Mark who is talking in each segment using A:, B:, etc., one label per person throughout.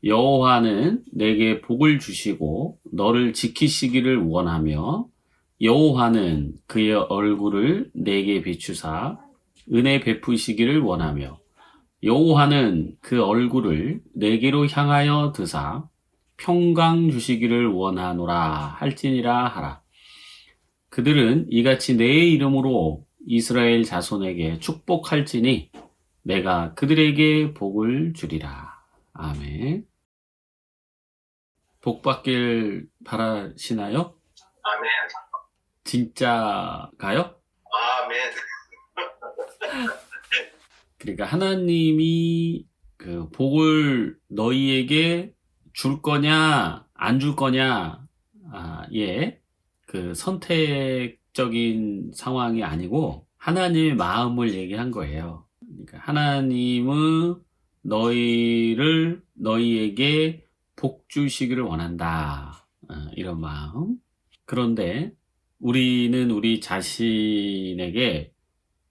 A: 여호와는 내게 복을 주시고 너를 지키시기를 원하며 여호와는 그의 얼굴을 내게 비추사 은혜 베푸시기를 원하며 여호와는 그 얼굴을 내게로 향하여 드사 평강 주시기를 원하노라 할지니라 하라. 그들은 이같이 내 이름으로 이스라엘 자손에게 축복할지니 내가 그들에게 복을 주리라. 아멘. 복 받길 바라시나요?
B: 아멘.
A: 진짜가요?
B: 아멘.
A: 그러니까 하나님이 그 복을 너희에게 줄 거냐 안 줄 거냐 그 선택적인 상황이 아니고 하나님의 마음을 얘기한 거예요. 그러니까 하나님은 너희에게 복 주시기를 원한다. 이런 마음. 그런데 우리는 우리 자신에게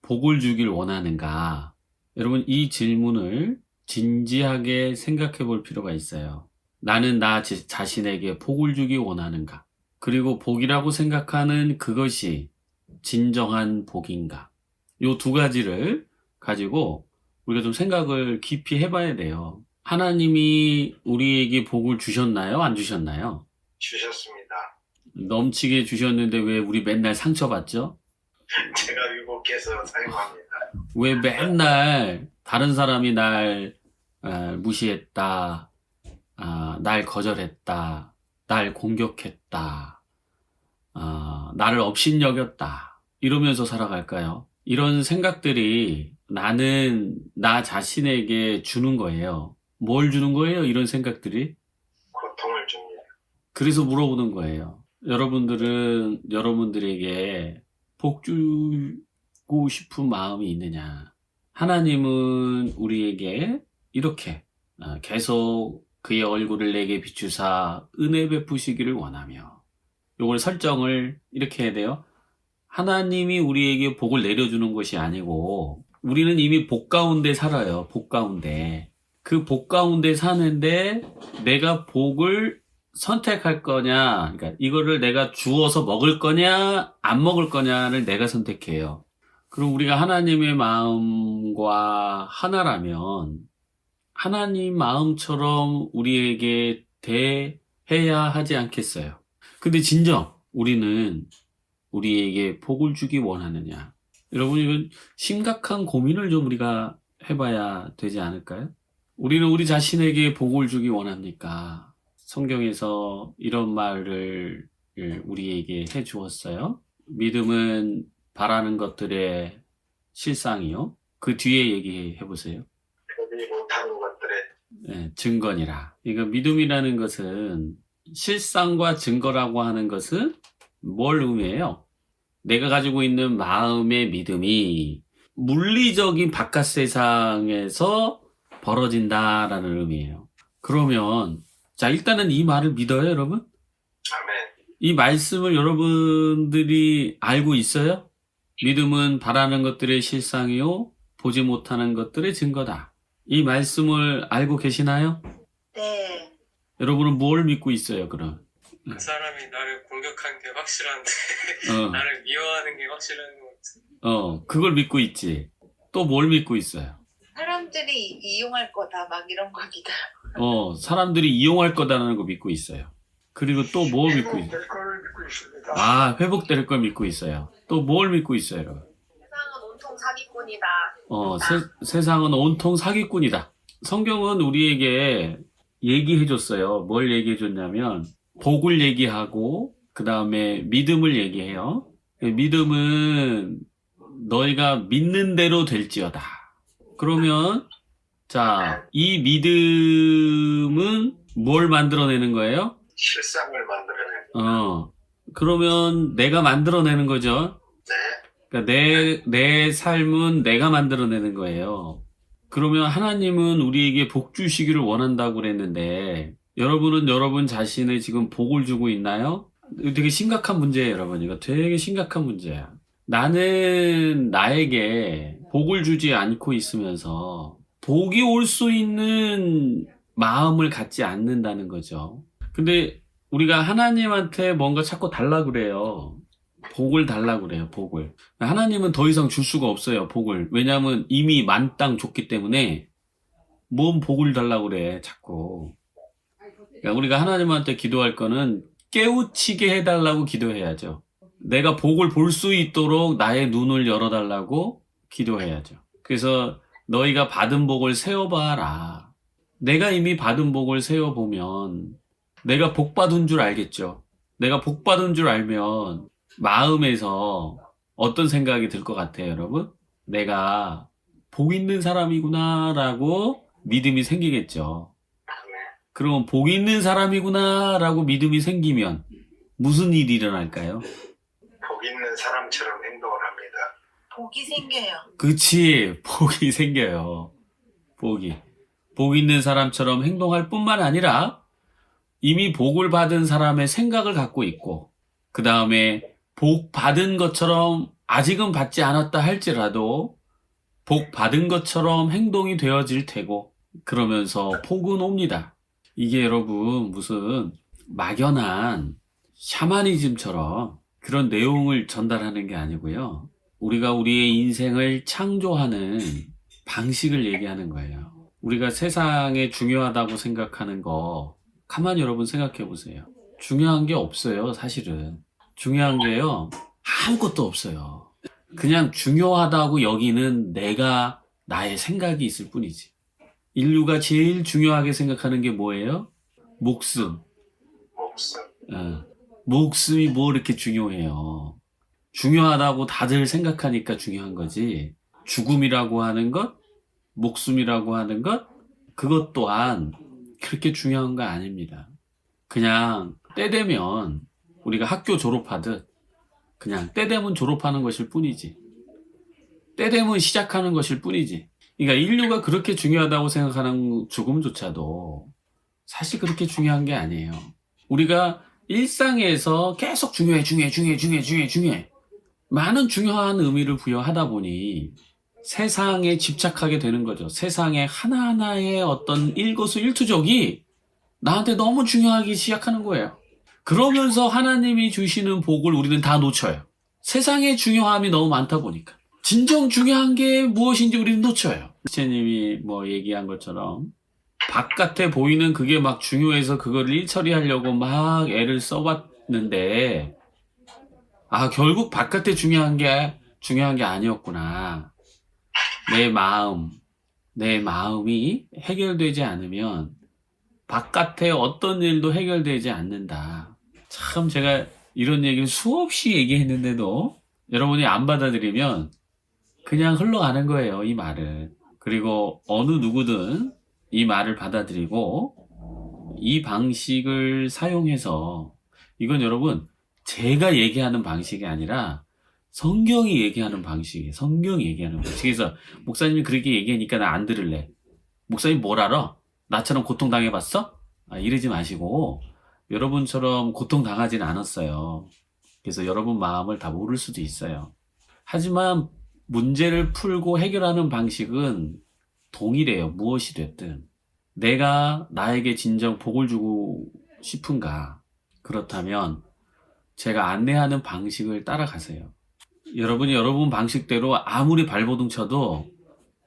A: 복을 주길 원하는가? 여러분, 이 질문을 진지하게 생각해 볼 필요가 있어요. 나는 나 자신에게 복을 주기 원하는가? 그리고 복이라고 생각하는 그것이 진정한 복인가? 요 두 가지를 가지고 우리가 좀 생각을 깊이 해봐야 돼요. 하나님이 우리에게 복을 주셨나요? 안 주셨나요?
B: 주셨습니다.
A: 넘치게 주셨는데 왜 우리 맨날 상처받죠?
B: 제가 위복해서 사용합니다.
A: 왜 맨날 다른 사람이 날 무시했다, 날 거절했다, 날 공격했다, 나를 업신여겼다 이러면서 살아갈까요? 이런 생각들이 나는 나 자신에게 주는 거예요. 뭘 주는 거예요? 이런 생각들이?
B: 고통을 줍니다.
A: 그래서 물어보는 거예요. 여러분들은 여러분들에게 복 주고 싶은 마음이 있느냐? 하나님은 우리에게 이렇게 계속 그의 얼굴을 내게 비추사 은혜 베푸시기를 원하며, 요걸 설정을 이렇게 해야 돼요. 하나님이 우리에게 복을 내려주는 것이 아니고 우리는 이미 복 가운데 살아요. 복 가운데. 그 복 가운데 사는데 내가 복을 선택할 거냐, 그러니까 이거를 내가 주어서 먹을 거냐 안 먹을 거냐를 내가 선택해요. 그럼 우리가 하나님의 마음과 하나라면 하나님 마음처럼 우리에게 대해야 하지 않겠어요? 근데 진정 우리는 우리에게 복을 주기 원하느냐? 여러분, 이건 심각한 고민을 좀 우리가 해봐야 되지 않을까요? 우리는 우리 자신에게 복을 주기 원합니까? 성경에서 이런 말을 우리에게 해 주었어요. 믿음은 바라는 것들의 실상이요. 그 뒤에 얘기해 보세요.
B: 보지 못하는 것들의
A: 증거니라. 그러니까 믿음이라는 것은 실상과 증거라고 하는 것은 뭘 의미해요? 내가 가지고 있는 마음의 믿음이 물리적인 바깥 세상에서 벌어진다라는 의미예요. 그러면 자, 일단은 이 말을 믿어요, 여러분?
B: 아멘.
A: 이 말씀을 여러분들이 알고 있어요? 믿음은 바라는 것들의 실상이요, 보지 못하는 것들의 증거다. 이 말씀을 알고 계시나요?
C: 네.
A: 여러분은 뭘 믿고 있어요, 그럼?
D: 그 사람이 나를 공격한 게 확실한데
A: 어,
D: 나를 미워하는 게 확실한 것 같아.
A: 그걸 믿고 있지. 또 뭘 믿고 있어요?
C: 사람들이 이용할 거다 막 이런 거 믿어요.
A: 사람들이 이용할 거다라는 거 믿고 있어요. 그리고 또 뭘 믿고 있어요?
B: 될 걸 믿고 있습니다.
A: 회복될 걸 믿고 있어요. 또 뭘 믿고 있어요, 여러분?
C: 세상은 온통 사기꾼이다.
A: 세상은 온통 사기꾼이다. 성경은 우리에게 얘기해 줬어요. 뭘 얘기해 줬냐면 복을 얘기하고 그 다음에 믿음을 얘기해요. 믿음은 너희가 믿는 대로 될지어다. 그러면 자, 이 믿음은 뭘 만들어내는 거예요?
B: 실상을 만들어내는.
A: 그러면 내가 만들어내는 거죠.
B: 네.
A: 그러니까 내 삶은 내가 만들어내는 거예요. 그러면 하나님은 우리에게 복 주시기를 원한다고 그랬는데 여러분은 여러분 자신의 지금 복을 주고 있나요? 이거 되게 심각한 문제예요, 여러분. 이거 되게 심각한 문제야. 나는 나에게 복을 주지 않고 있으면서 복이 올 수 있는 마음을 갖지 않는다는 거죠. 근데 우리가 하나님한테 뭔가 자꾸 달라 그래요. 복을 달라 그래요, 복을. 하나님은 더 이상 줄 수가 없어요, 복을. 왜냐하면 이미 만땅 줬기 때문에 뭔 복을 달라 그래, 자꾸. 그러니까 우리가 하나님한테 기도할 거는 깨우치게 해달라고 기도해야죠. 내가 복을 볼 수 있도록 나의 눈을 열어달라고 기도해야죠. 그래서 너희가 받은 복을 세어봐라. 내가 이미 받은 복을 세어보면 내가 복 받은 줄 알겠죠. 내가 복 받은 줄 알면 마음에서 어떤 생각이 들 것 같아요, 여러분? 내가 복 있는 사람이구나 라고 믿음이 생기겠죠. 그러면 복 있는 사람이구나 라고 믿음이 생기면 무슨 일이 일어날까요?
B: 복 있는 사람처럼 행동을 합니다.
C: 복이 생겨요.
A: 그치, 복이 생겨요. 복 있는 사람처럼 행동할 뿐만 아니라 이미 복을 받은 사람의 생각을 갖고 있고, 그 다음에 복 받은 것처럼 아직은 받지 않았다 할지라도 복 받은 것처럼 행동이 되어질 테고, 그러면서 복은 옵니다. 이게 여러분 무슨 막연한 샤머니즘처럼 그런 내용을 전달하는 게 아니고요. 우리가 우리의 인생을 창조하는 방식을 얘기하는 거예요. 우리가 세상에 중요하다고 생각하는 거 가만히 여러분 생각해 보세요. 중요한 게 없어요, 사실은. 중요한 게요, 아무것도 없어요. 그냥 중요하다고 여기는 내가, 나의 생각이 있을 뿐이지. 인류가 제일 중요하게 생각하는 게 뭐예요? 목숨.
B: 목숨.
A: 목숨이 뭐 이렇게 중요해요. 중요하다고 다들 생각하니까 중요한 거지. 죽음이라고 하는 것, 목숨이라고 하는 것, 그것 또한 그렇게 중요한 거 아닙니다. 그냥 때 되면 우리가 학교 졸업하듯 그냥 때 되면 졸업하는 것일 뿐이지. 때 되면 시작하는 것일 뿐이지. 그러니까 인류가 그렇게 중요하다고 생각하는 죽음조차도 사실 그렇게 중요한 게 아니에요. 우리가 일상에서 계속 중요해. 많은 중요한 의미를 부여하다 보니 세상에 집착하게 되는 거죠. 세상의 하나하나의 어떤 일거수일투족이 나한테 너무 중요하기 시작하는 거예요. 그러면서 하나님이 주시는 복을 우리는 다 놓쳐요. 세상의 중요함이 너무 많다 보니까. 진정 중요한 게 무엇인지 우리는 놓쳐요. 지체님이 뭐 얘기한 것처럼 바깥에 보이는 그게 막 중요해서 그걸 일처리하려고 막 애를 써봤는데, 아, 결국 바깥에 중요한 게 아니었구나. 내 마음이 해결되지 않으면 바깥에 어떤 일도 해결되지 않는다. 참 제가 이런 얘기를 수없이 얘기했는데도 여러분이 안 받아들이면 그냥 흘러가는 거예요, 이 말은. 그리고 어느 누구든 이 말을 받아들이고 이 방식을 사용해서, 이건 여러분 제가 얘기하는 방식이 아니라 성경이 얘기하는 방식이에요. 성경이 얘기하는 방식. 그래서 목사님이 그렇게 얘기하니까 나 안 들을래. 목사님 뭘 알아? 나처럼 고통당해봤어? 이러지 마시고, 여러분처럼 고통당하지는 않았어요. 그래서 여러분 마음을 다 모를 수도 있어요. 하지만 문제를 풀고 해결하는 방식은 동일해요. 무엇이 됐든. 내가 나에게 진정 복을 주고 싶은가? 그렇다면 제가 안내하는 방식을 따라가세요. 여러분이 여러분 방식대로 아무리 발버둥 쳐도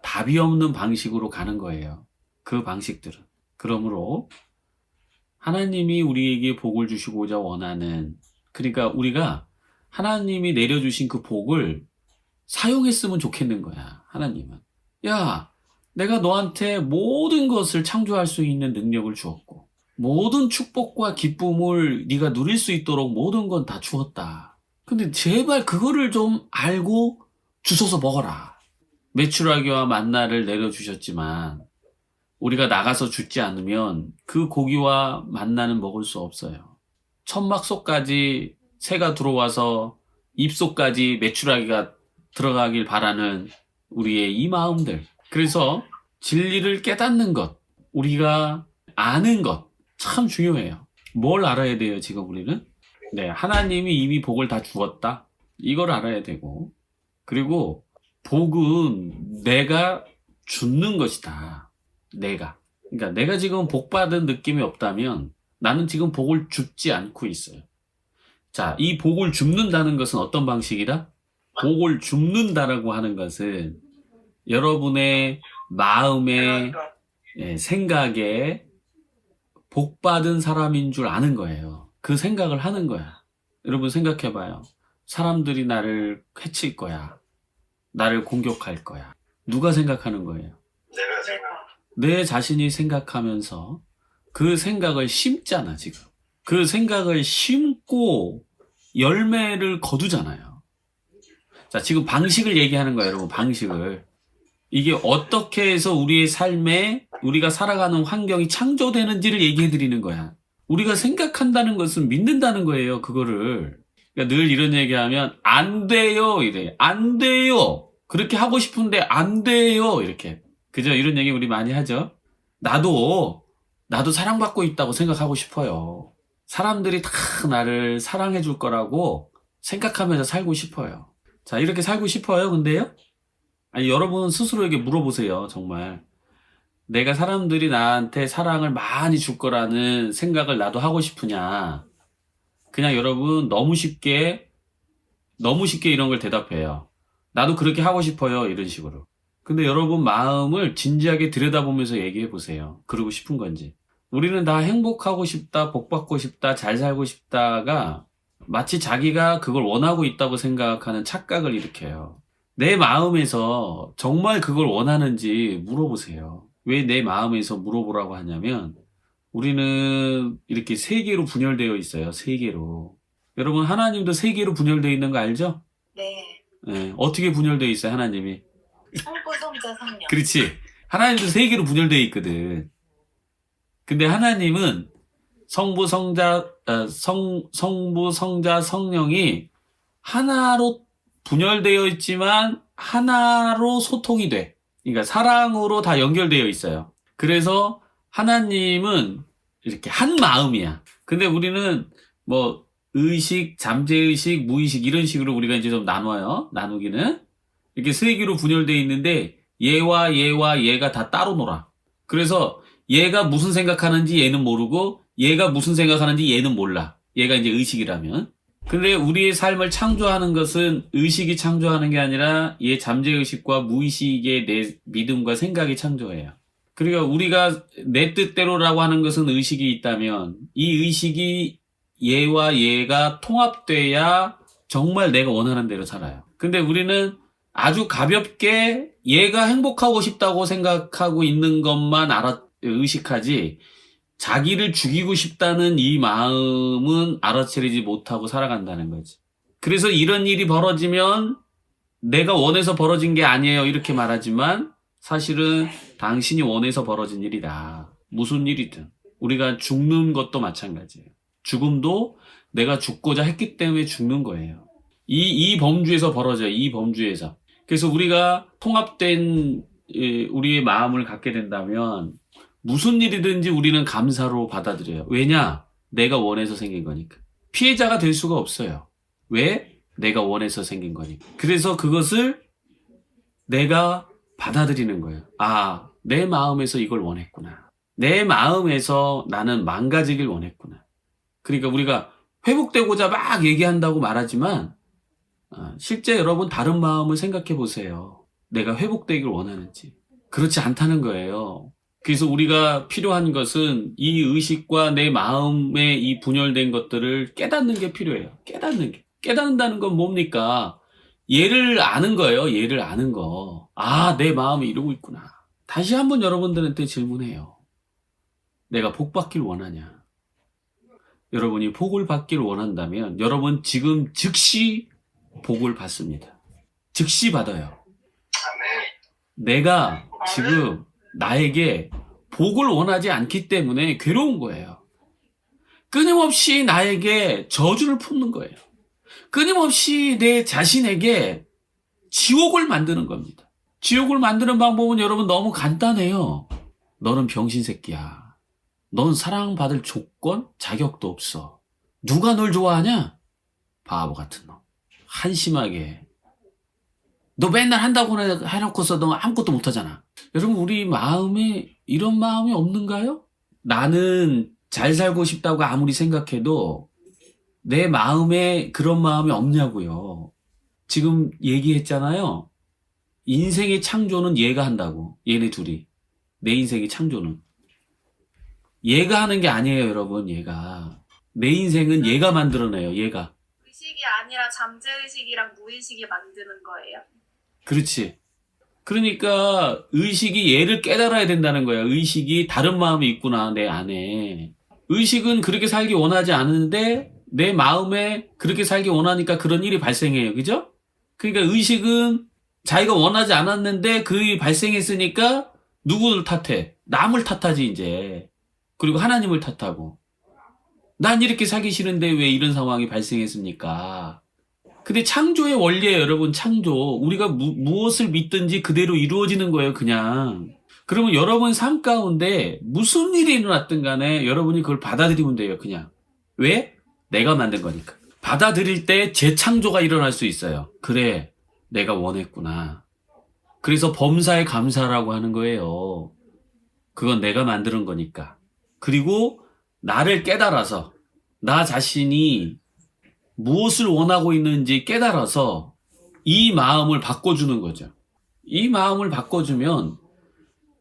A: 답이 없는 방식으로 가는 거예요. 그 방식들은. 그러므로 하나님이 우리에게 복을 주시고자 원하는, 그러니까 우리가 하나님이 내려주신 그 복을 사용했으면 좋겠는 거야. 하나님은. 야, 내가 너한테 모든 것을 창조할 수 있는 능력을 주었고 모든 축복과 기쁨을 네가 누릴 수 있도록 모든 건 다 주었다. 근데 제발 그거를 좀 알고 주워서 먹어라. 메추라기와 만나를 내려주셨지만 우리가 나가서 줍지 않으면 그 고기와 만나는 먹을 수 없어요. 천막 속까지 새가 들어와서 입속까지 메추라기가 들어가길 바라는 우리의 이 마음들. 그래서 진리를 깨닫는 것, 우리가 아는 것 참 중요해요. 뭘 알아야 돼요, 지금 우리는? 네, 하나님이 이미 복을 다 주었다. 이걸 알아야 되고, 그리고 복은 내가 주는 것이다. 내가. 그러니까 내가 지금 복 받은 느낌이 없다면 나는 지금 복을 줍지 않고 있어요. 자, 이 복을 줍는다는 것은 어떤 방식이다? 복을 줍는다라고 하는 것은 여러분의 마음에, 생각에 복 받은 사람인 줄 아는 거예요. 그 생각을 하는 거야. 여러분 생각해봐요. 사람들이 나를 해칠 거야. 나를 공격할 거야. 누가 생각하는 거예요?
B: 내가 생각.
A: 내 자신이 생각하면서 그 생각을 심잖아, 지금. 그 생각을 심고 열매를 거두잖아요. 자, 지금 방식을 얘기하는 거예요, 여러분, 방식을. 이게 어떻게 해서 우리의 삶에 우리가 살아가는 환경이 창조되는지를 얘기해 드리는 거야. 우리가 생각한다는 것은 믿는다는 거예요, 그거를. 그러니까 늘 이런 얘기하면, 안 돼요, 이래. 안 돼요. 그렇게 하고 싶은데 안 돼요, 이렇게. 그죠? 이런 얘기 우리 많이 하죠? 나도 사랑받고 있다고 생각하고 싶어요. 사람들이 다 나를 사랑해 줄 거라고 생각하면서 살고 싶어요. 자, 이렇게 살고 싶어요, 근데요? 아니, 여러분 스스로에게 물어보세요, 정말. 내가 사람들이 나한테 사랑을 많이 줄 거라는 생각을 나도 하고 싶으냐. 그냥 여러분 너무 쉽게 이런 걸 대답해요. 나도 그렇게 하고 싶어요, 이런 식으로. 근데 여러분 마음을 진지하게 들여다보면서 얘기해 보세요. 그러고 싶은 건지. 우리는 다 행복하고 싶다, 복받고 싶다, 잘 살고 싶다가 마치 자기가 그걸 원하고 있다고 생각하는 착각을 일으켜요. 내 마음에서 정말 그걸 원하는지 물어보세요. 왜 내 마음에서 물어보라고 하냐면 우리는 이렇게 세 개로 분열되어 있어요. 세 개로. 여러분 하나님도 세 개로 분열되어 있는 거 알죠?
C: 네.
A: 네, 어떻게 분열되어 있어요, 하나님이?
C: 성부, 성자, 성령.
A: 그렇지. 하나님도 세 개로 분열되어 있거든. 근데 하나님은 성부, 성자, 성령이 하나로 분열되어 있지만 하나로 소통이 돼. 그러니까 사랑으로 다 연결되어 있어요. 그래서 하나님은 이렇게 한 마음이야. 근데 우리는 뭐 의식, 잠재의식, 무의식 이런 식으로 우리가 이제 좀 나눠요. 나누기는. 이렇게 세 개로 분열되어 있는데 얘와 얘가 다 따로 놀아. 그래서 얘가 무슨 생각하는지 얘는 모르고 얘가 무슨 생각하는지 얘는 몰라. 얘가 이제 의식이라면. 근데 우리의 삶을 창조하는 것은 의식이 창조하는 게 아니라 얘 잠재의식과 무의식의 내 믿음과 생각이 창조해요. 그러니까 우리가 내 뜻대로라고 하는 것은 의식이 있다면 이 의식이 얘와 얘가 통합돼야 정말 내가 원하는 대로 살아요. 근데 우리는 아주 가볍게 얘가 행복하고 싶다고 생각하고 있는 것만 의식하지 자기를 죽이고 싶다는 이 마음은 알아차리지 못하고 살아간다는 거지. 그래서 이런 일이 벌어지면 내가 원해서 벌어진 게 아니에요 이렇게 말하지만 사실은 당신이 원해서 벌어진 일이다. 무슨 일이든. 우리가 죽는 것도 마찬가지예요. 죽음도 내가 죽고자 했기 때문에 죽는 거예요. 이 범주에서 벌어져요. 이 범주에서. 그래서 우리가 통합된 우리의 마음을 갖게 된다면 무슨 일이든지 우리는 감사로 받아들여요. 왜냐? 내가 원해서 생긴 거니까. 피해자가 될 수가 없어요. 왜? 내가 원해서 생긴 거니까. 그래서 그것을 내가 받아들이는 거예요. 아, 내 마음에서 이걸 원했구나. 내 마음에서 나는 망가지길 원했구나. 그러니까 우리가 회복되고자 막 얘기한다고 말하지만 실제 여러분 다른 마음을 생각해 보세요. 내가 회복되길 원하는지. 그렇지 않다는 거예요. 그래서 우리가 필요한 것은 이 의식과 내 마음에 이 분열된 것들을 깨닫는 게 필요해요. 깨닫는 게. 깨닫는다는 건 뭡니까? 얘를 아는 거예요. 얘를 아는 거. 아, 내 마음이 이러고 있구나. 다시 한번 여러분들한테 질문해요. 내가 복 받길 원하냐? 여러분이 복을 받길 원한다면 여러분 지금 즉시 복을 받습니다. 즉시 받아요.
B: 아멘.
A: 내가 지금 나에게 복을 원하지 않기 때문에 괴로운 거예요. 끊임없이 나에게 저주를 품는 거예요. 끊임없이 내 자신에게 지옥을 만드는 겁니다. 지옥을 만드는 방법은 여러분 너무 간단해요. 너는 병신 새끼야. 넌 사랑받을 조건, 자격도 없어. 누가 널 좋아하냐? 바보 같은 놈. 한심하게 너 맨날 한다고 해놓고서 너 아무것도 못하잖아. 여러분, 우리 마음에 이런 마음이 없는가요? 나는 잘 살고 싶다고 아무리 생각해도 내 마음에 그런 마음이 없냐고요. 지금 얘기했잖아요. 인생의 창조는 얘가 한다고. 얘네 둘이. 내 인생의 창조는. 얘가 하는 게 아니에요, 여러분. 얘가. 내 인생은 얘가 만들어내요. 얘가.
E: 의식이 아니라 잠재의식이랑 무의식이 만드는 거예요.
A: 그렇지. 그러니까 의식이 얘를 깨달아야 된다는 거야. 의식이 다른 마음이 있구나, 내 안에. 의식은 그렇게 살기 원하지 않은데 내 마음에 그렇게 살기 원하니까 그런 일이 발생해요. 그죠? 그러니까 의식은 자기가 원하지 않았는데 그 일이 발생했으니까 누구를 탓해? 남을 탓하지, 이제. 그리고 하나님을 탓하고. 난 이렇게 살기 싫은데 왜 이런 상황이 발생했습니까? 근데 창조의 원리예요, 여러분. 창조. 우리가 무엇을 믿든지 그대로 이루어지는 거예요, 그냥. 그러면 여러분 삶 가운데 무슨 일이 일어났든 간에 여러분이 그걸 받아들이면 돼요, 그냥. 왜? 내가 만든 거니까. 받아들일 때 재창조가 일어날 수 있어요. 그래, 내가 원했구나. 그래서 범사에 감사라고 하는 거예요. 그건 내가 만드는 거니까. 그리고 나를 깨달아서 나 자신이 무엇을 원하고 있는지 깨달아서 이 마음을 바꿔주는 거죠. 이 마음을 바꿔주면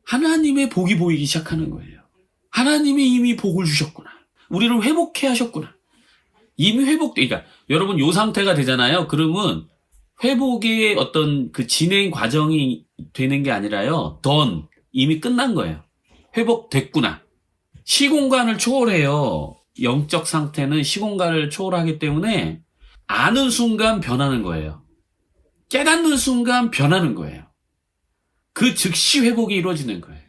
A: 하나님의 복이 보이기 시작하는 거예요. 하나님이 이미 복을 주셨구나. 우리를 회복해 하셨구나. 이미 그러니까 여러분 요 상태가 되잖아요. 그러면 회복의 어떤 그 진행 과정이 되는 게 아니라요. 이미 끝난 거예요. 회복됐구나. 시공간을 초월해요. 영적 상태는 시공간을 초월하기 때문에 아는 순간 변하는 거예요. 깨닫는 순간 변하는 거예요. 그 즉시 회복이 이루어지는 거예요.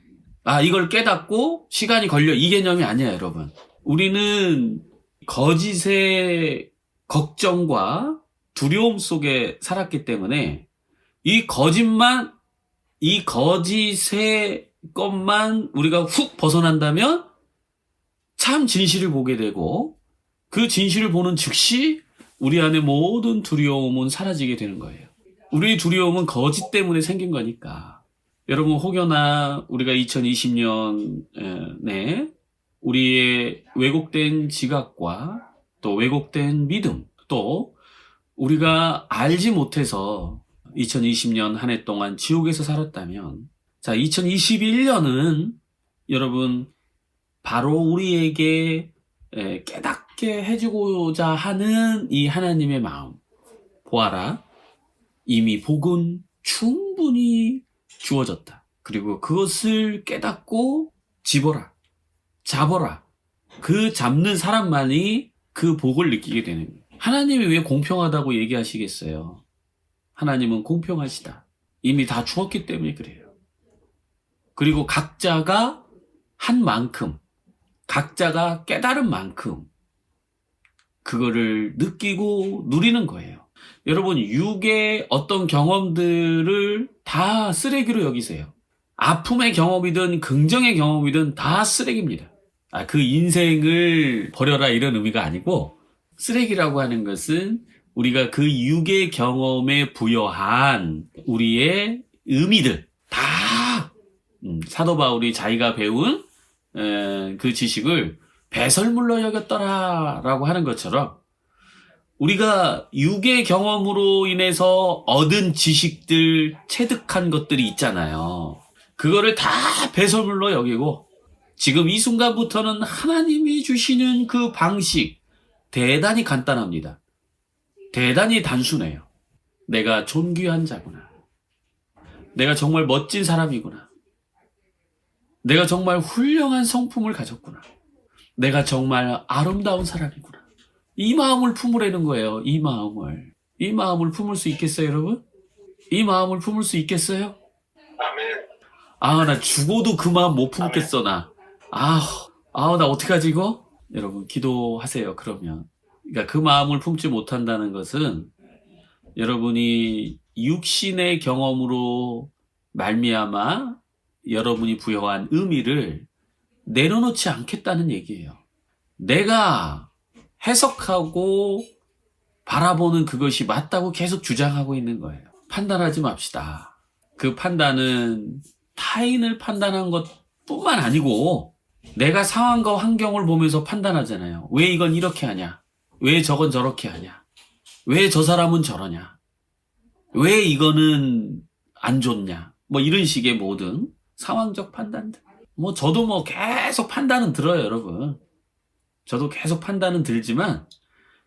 A: 아, 이걸 깨닫고 시간이 걸려. 이 개념이 아니야, 여러분. 우리는 거짓의 걱정과 두려움 속에 살았기 때문에 이 거짓의 것만 우리가 훅 벗어난다면 참 진실을 보게 되고 그 진실을 보는 즉시 우리 안에 모든 두려움은 사라지게 되는 거예요. 우리의 두려움은 거짓 때문에 생긴 거니까. 여러분 혹여나 우리가 2020년에 우리의 왜곡된 지각과 또 왜곡된 믿음 또 우리가 알지 못해서 2020년 한 해 동안 지옥에서 살았다면 자 2021년은 여러분 바로 우리에게 깨닫게 해주고자 하는 이 하나님의 마음. 보아라. 이미 복은 충분히 주어졌다. 그리고 그것을 깨닫고 잡아라. 그 잡는 사람만이 그 복을 느끼게 되는 거예요. 하나님이 왜 공평하다고 얘기하시겠어요? 하나님은 공평하시다. 이미 다 주었기 때문에 그래요. 그리고 각자가 한 만큼 각자가 깨달은 만큼 그거를 느끼고 누리는 거예요. 여러분 육의 어떤 경험들을 다 쓰레기로 여기세요. 아픔의 경험이든 긍정의 경험이든 다 쓰레기입니다. 그 인생을 버려라 이런 의미가 아니고 쓰레기라고 하는 것은 우리가 그 육의 경험에 부여한 우리의 의미들 다 사도 바울이 자기가 배운 그 지식을 배설물로 여겼더라라고 하는 것처럼 우리가 육의 경험으로 인해서 얻은 지식들, 체득한 것들이 있잖아요. 그거를 다 배설물로 여기고 지금 이 순간부터는 하나님이 주시는 그 방식 대단히 간단합니다. 대단히 단순해요. 내가 존귀한 자구나. 내가 정말 멋진 사람이구나. 내가 정말 훌륭한 성품을 가졌구나. 내가 정말 아름다운 사람이구나. 이 마음을 품으라는 거예요. 이 마음을. 이 마음을 품을 수 있겠어요, 여러분? 이 마음을 품을 수 있겠어요?
B: 아멘.
A: 나 죽어도 그 마음 못 품겠어, 나. 나 어떡하지, 이거? 여러분, 기도하세요, 그러면. 그러니까 그 마음을 품지 못한다는 것은 여러분이 육신의 경험으로 말미암아 여러분이 부여한 의미를 내려놓지 않겠다는 얘기예요. 내가 해석하고 바라보는 그것이 맞다고 계속 주장하고 있는 거예요. 판단하지 맙시다. 그 판단은 타인을 판단한 것뿐만 아니고 내가 상황과 환경을 보면서 판단하잖아요. 왜 이건 이렇게 하냐? 왜 저건 저렇게 하냐? 왜 저 사람은 저러냐? 왜 이거는 안 좋냐? 뭐 이런 식의 모든 상황적 판단들. 뭐 저도 뭐 계속 판단은 들어요, 여러분. 저도 계속 판단은 들지만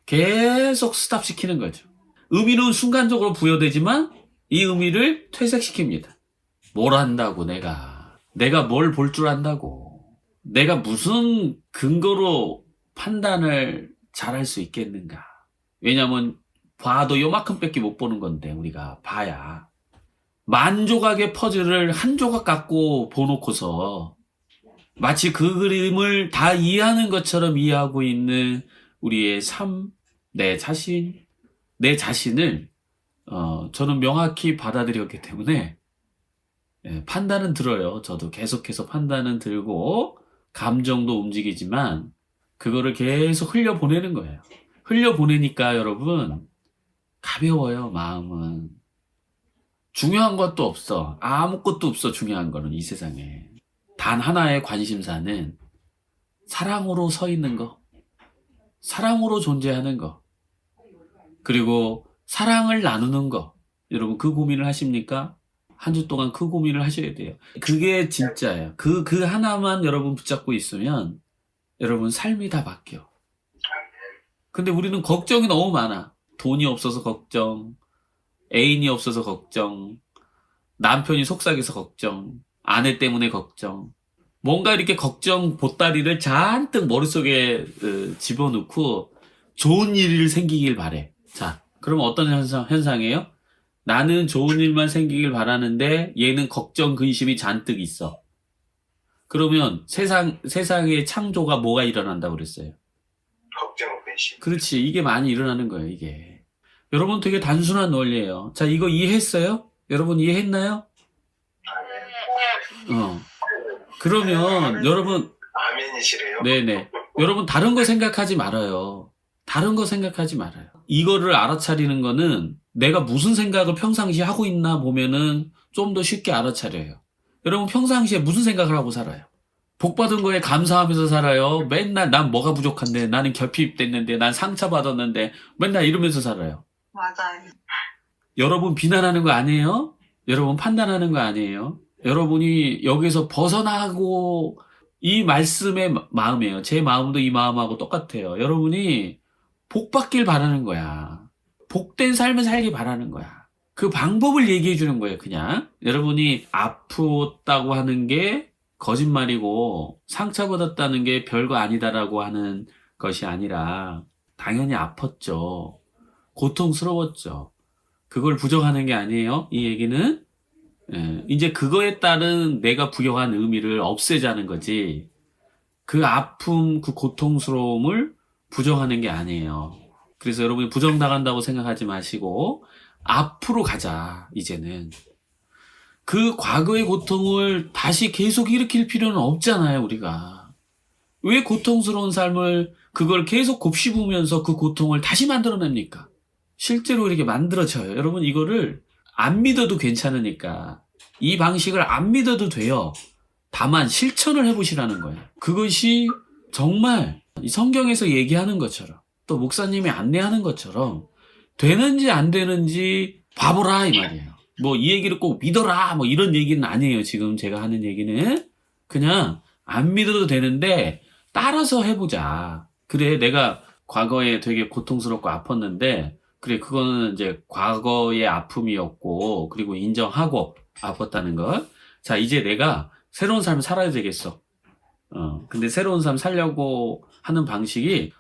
A: 계속 스탑시키는 거죠. 의미는 순간적으로 부여되지만 이 의미를 퇴색시킵니다. 뭘 한다고 내가 뭘 볼 줄 안다고. 내가 무슨 근거로 판단을 잘할 수 있겠는가. 왜냐면 봐도 요만큼밖에 못 보는 건데 우리가 봐야. 만 조각의 퍼즐을 한 조각 갖고 보놓고서 마치 그 그림을 다 이해하는 것처럼 이해하고 있는 우리의 삶, 내 자신을 저는 명확히 받아들였기 때문에 판단은 들어요. 저도 계속해서 판단은 들고 감정도 움직이지만 그거를 계속 흘려보내는 거예요. 흘려보내니까 여러분 가벼워요. 마음은. 중요한 것도 없어. 아무것도 없어. 중요한 거는 이 세상에. 단 하나의 관심사는 사랑으로 서 있는 거, 사랑으로 존재하는 거, 그리고 사랑을 나누는 거. 여러분 그 고민을 하십니까? 한 주 동안 그 고민을 하셔야 돼요. 그게 진짜예요. 그 하나만 여러분 붙잡고 있으면 여러분 삶이 다 바뀌어. 근데 우리는 걱정이 너무 많아. 돈이 없어서 걱정, 애인이 없어서 걱정, 남편이 속삭여서 걱정, 아내 때문에 걱정. 뭔가 이렇게 걱정 보따리를 잔뜩 머릿속에 집어넣고 좋은 일이 생기길 바래. 자, 그러면 어떤 현상이에요? 나는 좋은 일만 생기길 바라는데 얘는 걱정, 근심이 잔뜩 있어. 그러면 세상의 창조가 뭐가 일어난다고 그랬어요?
B: 걱정, 근심.
A: 그렇지. 이게 많이 일어나는 거예요, 이게. 여러분 되게 단순한 원리예요. 자, 이거 이해했어요? 여러분 이해했나요? 그러면 여러분
B: 아멘이시래요?
A: 네네. 여러분 다른 거 생각하지 말아요. 다른 거 생각하지 말아요. 이거를 알아차리는 거는 내가 무슨 생각을 평상시에 하고 있나 보면은 좀 더 쉽게 알아차려요. 여러분 평상시에 무슨 생각을 하고 살아요? 복 받은 거에 감사하면서 살아요. 맨날 난 뭐가 부족한데, 나는 결핍됐는데, 난 상처받았는데, 맨날 이러면서 살아요.
C: 맞아요.
A: 여러분 비난하는 거 아니에요? 여러분 판단하는 거 아니에요? 여러분이 여기서 벗어나고 이 말씀의 마음이에요. 제 마음도 이 마음하고 똑같아요. 여러분이 복 받길 바라는 거야. 복된 삶을 살길 바라는 거야. 그 방법을 얘기해 주는 거예요, 그냥. 여러분이 아프다고 하는 게 거짓말이고 상처받았다는 게 별거 아니다라고 하는 것이 아니라 당연히 아팠죠. 고통스러웠죠. 그걸 부정하는 게 아니에요. 이 얘기는 이제 그거에 따른 내가 부여한 의미를 없애자는 거지. 그 아픔, 그 고통스러움을 부정하는 게 아니에요. 그래서 여러분이 부정당한다고 생각하지 마시고 앞으로 가자. 이제는 그 과거의 고통을 다시 계속 일으킬 필요는 없잖아요. 우리가 왜 고통스러운 삶을 그걸 계속 곱씹으면서 그 고통을 다시 만들어냅니까? 실제로 이렇게 만들어져요. 여러분 이거를 안 믿어도 괜찮으니까 이 방식을 안 믿어도 돼요. 다만 실천을 해보시라는 거예요. 그것이 정말 이 성경에서 얘기하는 것처럼 또 목사님이 안내하는 것처럼 되는지 안 되는지 봐보라 이 말이에요. 뭐 이 얘기를 꼭 믿어라 뭐 이런 얘기는 아니에요. 지금 제가 하는 얘기는 그냥 안 믿어도 되는데 따라서 해보자. 그래 내가 과거에 되게 고통스럽고 아팠는데 그래 그거는 이제 과거의 아픔이었고 그리고 인정하고 아팠다는 것. 자 이제 내가 새로운 삶을 살아야 되겠어. 근데 새로운 삶 살려고 하는 방식이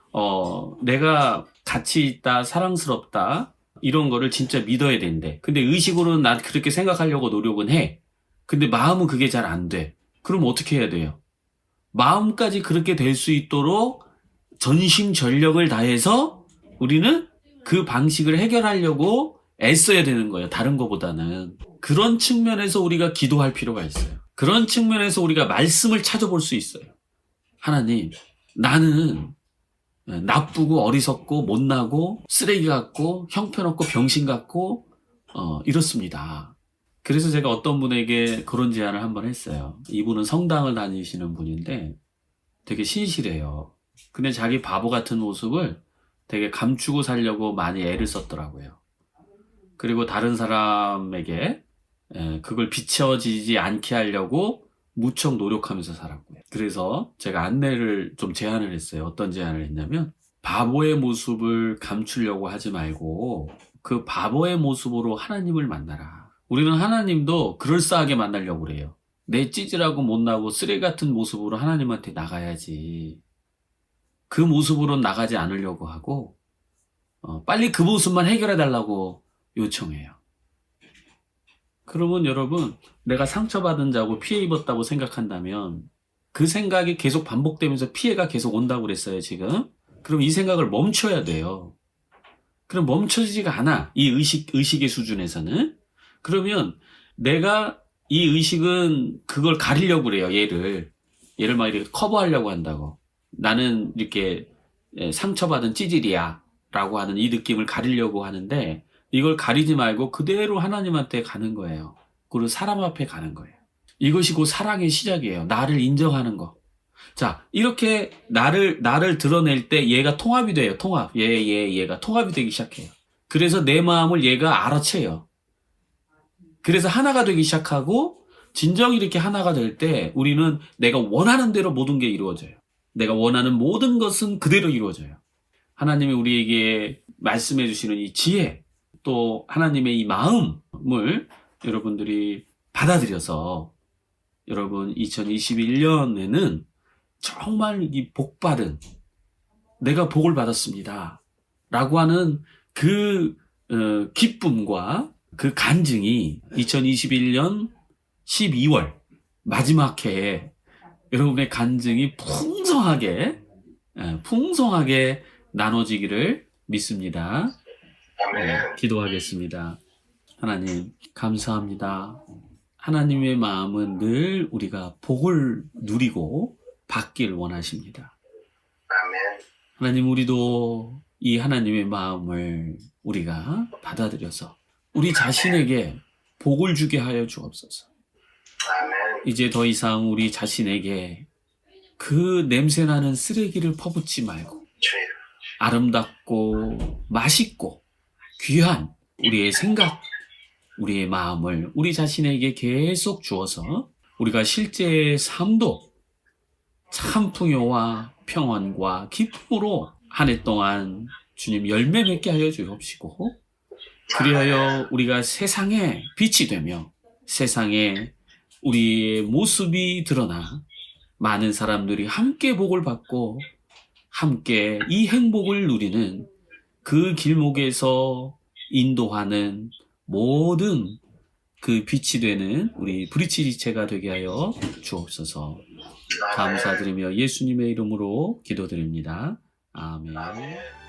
A: 내가 가치 있다, 사랑스럽다 이런 거를 진짜 믿어야 된대. 근데 의식으로는 난 그렇게 생각하려고 노력은 해. 근데 마음은 그게 잘 안 돼. 그럼 어떻게 해야 돼요? 마음까지 그렇게 될 수 있도록 전심전력을 다해서 우리는 그 방식을 해결하려고 애써야 되는 거예요. 다른 거보다는. 그런 측면에서 우리가 기도할 필요가 있어요. 그런 측면에서 우리가 말씀을 찾아볼 수 있어요. 하나님, 나는 나쁘고 어리석고 못나고 쓰레기 같고 형편없고 병신 같고 이렇습니다. 그래서 제가 어떤 분에게 그런 제안을 한번 했어요. 이분은 성당을 다니시는 분인데 되게 신실해요. 근데 자기 바보 같은 모습을 되게 감추고 살려고 많이 애를 썼더라고요. 그리고 다른 사람에게 그걸 비춰지지 않게 하려고 무척 노력하면서 살았고요. 그래서 제가 안내를 좀 제안을 했어요. 어떤 제안을 했냐면 바보의 모습을 감추려고 하지 말고 그 바보의 모습으로 하나님을 만나라. 우리는 하나님도 그럴싸하게 만나려고 그래요. 내 찌질하고 못나고 쓰레기 같은 모습으로 하나님한테 나가야지. 그 모습으로 나가지 않으려고 하고 빨리 그 모습만 해결해 달라고 요청해요. 그러면 여러분, 내가 상처받은 자고 피해 입었다고 생각한다면 그 생각이 계속 반복되면서 피해가 계속 온다고 그랬어요, 지금. 그럼 이 생각을 멈춰야 돼요. 그럼 멈춰지지가 않아, 이 의식의 수준에서는. 그러면 내가 이 의식은 그걸 가리려고 그래요, 얘를 막 이렇게 커버하려고 한다고. 나는 이렇게 상처받은 찌질이야 라고 하는 이 느낌을 가리려고 하는데 이걸 가리지 말고 그대로 하나님한테 가는 거예요. 그리고 사람 앞에 가는 거예요. 이것이 곧 사랑의 시작이에요. 나를 인정하는 거. 자, 이렇게 나를 드러낼 때 얘가 통합이 돼요. 통합. 얘가 통합이 되기 시작해요. 그래서 내 마음을 얘가 알아채요. 그래서 하나가 되기 시작하고 진정 이렇게 하나가 될 때 우리는 내가 원하는 대로 모든 게 이루어져요. 내가 원하는 모든 것은 그대로 이루어져요. 하나님이 우리에게 말씀해 주시는 이 지혜, 또 하나님의 이 마음을 여러분들이 받아들여서 여러분 2021년에는 정말 이 복받은, 내가 복을 받았습니다 라고 하는 그 기쁨과 그 간증이 2021년 12월 마지막 해에 여러분의 간증이 풍성하게 나눠지기를 믿습니다.
B: 아멘.
A: 기도하겠습니다. 하나님, 감사합니다. 하나님의 마음은 늘 우리가 복을 누리고 받길 원하십니다.
B: 아멘.
A: 하나님, 우리도 이 하나님의 마음을 우리가 받아들여서 우리 자신에게 복을 주게 하여 주옵소서.
B: 아멘.
A: 이제 더 이상 우리 자신에게 그 냄새나는 쓰레기를 퍼붓지 말고
B: 주여.
A: 아름답고 맛있고 귀한 우리의 생각, 우리의 마음을 우리 자신에게 계속 주어서 우리가 실제 삶도 참 풍요와 평안과 기쁨으로 한 해 동안 주님 열매 맺게 하여 주옵시고, 그리하여 우리가 세상에 빛이 되며 세상에 우리의 모습이 드러나 많은 사람들이 함께 복을 받고 함께 이 행복을 누리는 그 길목에서 인도하는 모든 그 빛이 되는 우리 브리치 지체가 되게 하여 주옵소서. 감사드리며 예수님의 이름으로 기도드립니다. 아멘.
B: 아멘.